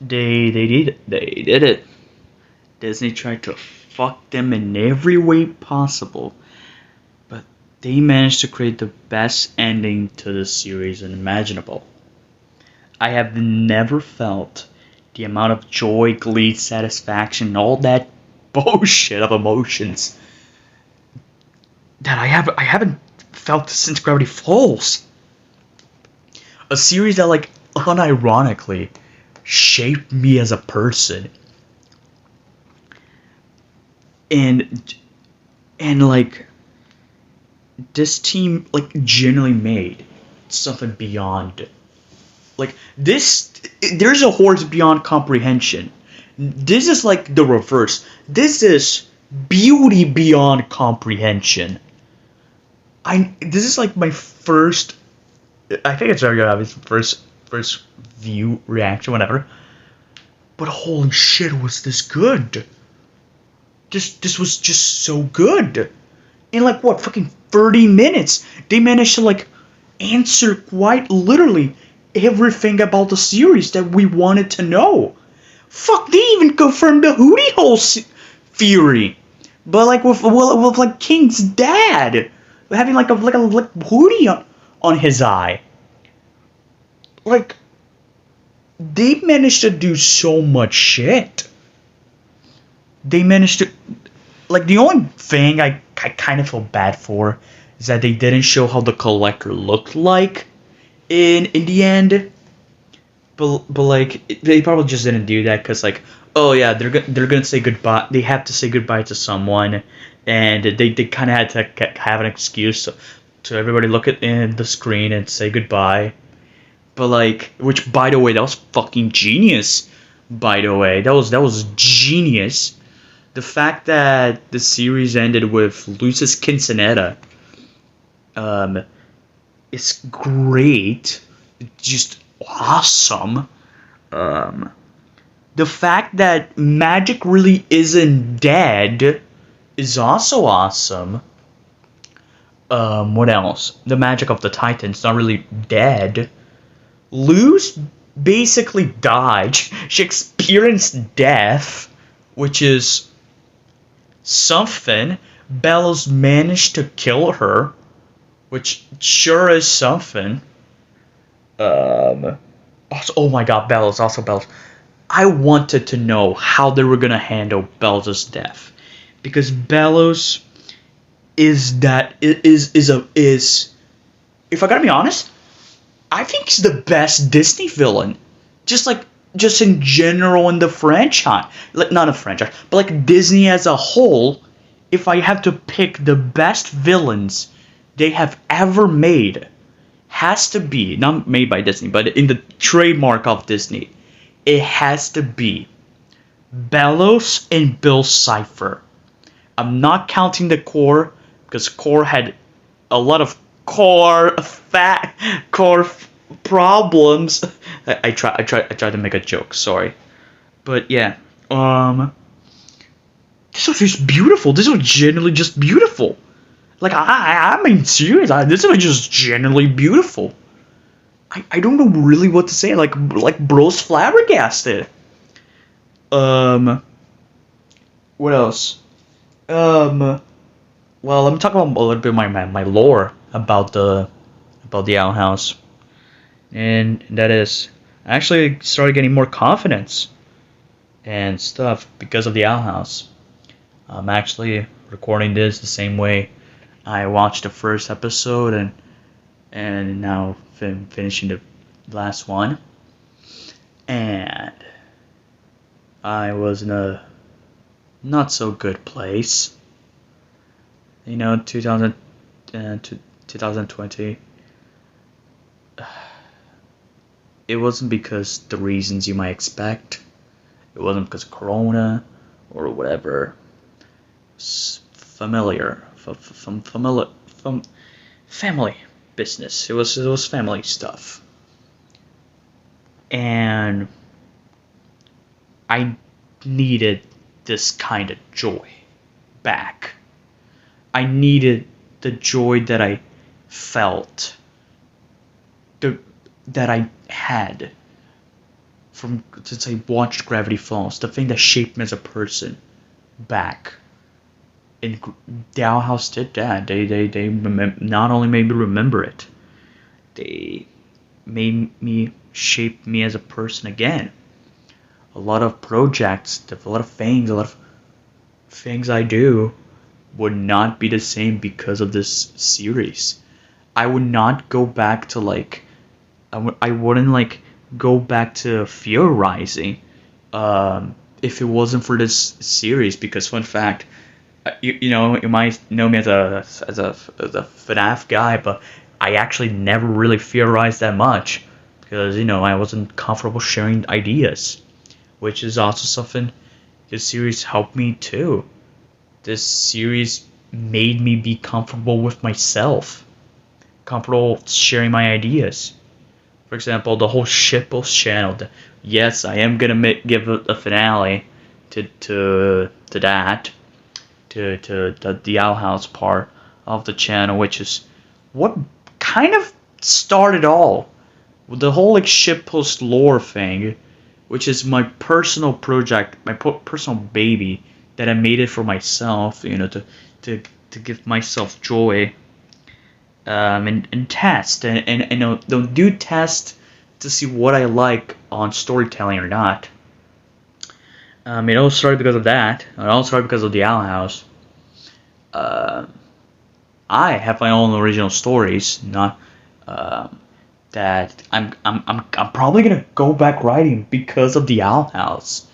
They did it. Disney tried to fuck them in every way possible, but they managed to create the best ending to the series imaginable. I have never felt the amount of joy, glee, satisfaction, all that bullshit of emotions that I haven't felt since Gravity Falls. A series that like unironically shaped me as a person. And like this team like genuinely made something beyond like this. There's a horse beyond comprehension. This is like the reverse. This is beauty beyond comprehension. This is like my first. I think it's very obvious. First view reaction, whatever. But holy shit, was this good? This was just so good. In like what fucking 30 minutes, they managed to like answer quite literally everything about the series that we wanted to know. Fuck, they even confirmed the Hootie Hole theory, but like with like King's dad having like a Hootie on his eye. Like they managed to do so much shit. They managed to like the only thing I kind of feel bad for is that they didn't show how the collector looked like in the end. But like they probably just didn't do that because like oh yeah they're gonna say goodbye. They have to say goodbye to someone, and they kind of had to have an excuse to everybody look at in the screen and say goodbye. But like, which by the way, that was fucking genius. By the way, that was genius. The fact that the series ended with Lucis Quinceanera, is great. Just awesome. The fact that magic really isn't dead is also awesome. What else? The magic of the Titans not really dead. Luz basically died. She experienced death, which is something. Bellows managed to kill her, which sure is something. Also, oh my god, Bellows. Also Bellows. I wanted to know how they were gonna handle Bellows' death, because Bellows is if I gotta be honest, I think he's the best Disney villain. Just in general in the franchise. Like not a franchise, but like Disney as a whole, if I have to pick the best villains they have ever made, has to be not made by Disney, but in the trademark of Disney, it has to be Bellows and Bill Cipher. I'm not counting the core because core had a lot of core problems. I tried to make a joke. Sorry, but yeah. This was just beautiful. This was genuinely just beautiful. Like I mean, serious. This was just genuinely beautiful. I don't know really what to say. Like bro's flabbergasted. What else? Well, let me talk about a little bit of my lore about the Owl House, and that is I actually started getting more confidence and stuff because of the Owl House. I'm actually recording this the same way I watched the first episode and now finishing the last one, and I was in a not so good place. 2020. It wasn't because the reasons you might expect. It wasn't because of Corona or whatever. It's familiar, family business. It was family stuff, and I needed this kind of joy back. I needed the joy that I felt, that I had from since I watched Gravity Falls, the thing that shaped me as a person back. And Dow House did that. They not only made me remember it, they made me shape me as a person again. A lot of projects, a lot of things I do would not be the same because of this series. I would not go back to like I wouldn't like go back to theorizing if it wasn't for this series. Because fun fact, you might know me as a FNAF guy, but I actually never really theorized that much because I wasn't comfortable sharing ideas, which is also something this series helped me too. This series made me be comfortable with myself, comfortable sharing my ideas. For example, the whole shitpost channel. Yes, I am gonna give a finale to that, to the Owl House part of the channel, which is what kind of started all with the whole like shitpost lore thing, which is my personal project, my personal baby that I made it for myself, to give myself joy, and test and don't do test to see what I like on storytelling or not. It all started because of that. It all started because of the Owl House. I have my own original stories, not that I'm probably gonna go back writing because of the Owl House.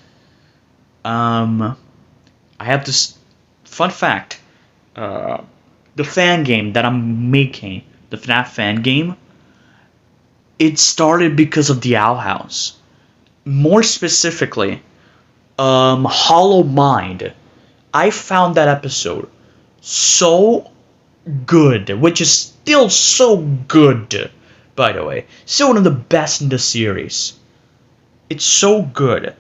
I have this fun fact. The fan game that I'm making, the FNAF fan game, it started because of the Owl House. More specifically, Hollow Mind. I found that episode so good, which is still so good, by the way. Still one of the best in the series. It's so good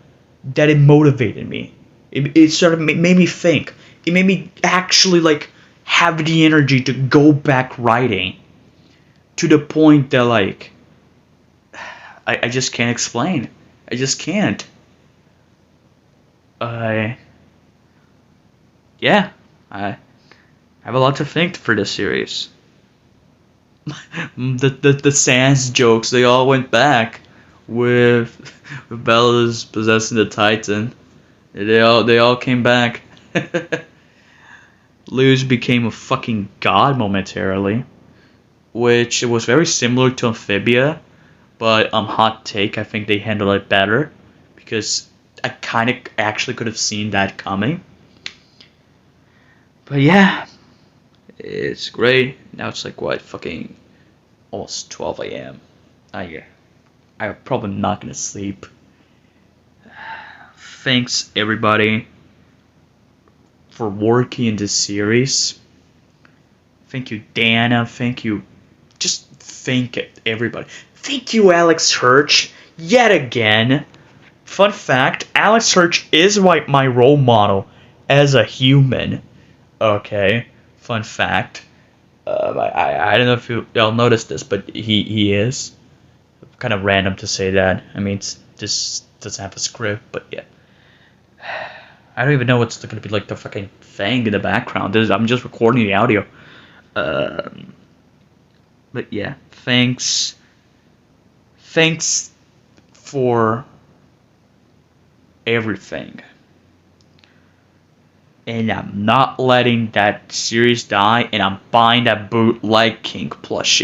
that it motivated me. It sort of made me think. It made me actually like have the energy to go back writing, to the point that like I just can't explain. I just can't. Yeah, I have a lot to thank for this series. The Sans jokes, they all went back with Bella's possessing the Titan. They all came back. Luz became a fucking god momentarily, which was very similar to Amphibia, but hot take, I think they handled it better because I kind of actually could have seen that coming. But yeah, it's great. Now it's like what, fucking almost 12 a.m. I'm probably not gonna sleep. Thanks everybody for working in this series. Thank you, Dana. Thank you. Just thank it, everybody. Thank you, Alex Hirsch, yet again. Fun fact, Alex Hirsch is my role model as a human. Okay, fun fact. I don't know if y'all noticed this, but he is. Kind of random to say that. I mean, this doesn't have a script, but yeah. I don't even know what's going to be like the fucking thing in the background. I'm just recording the audio. But yeah, thanks for everything. And I'm not letting that series die, and I'm buying that bootleg King plushie.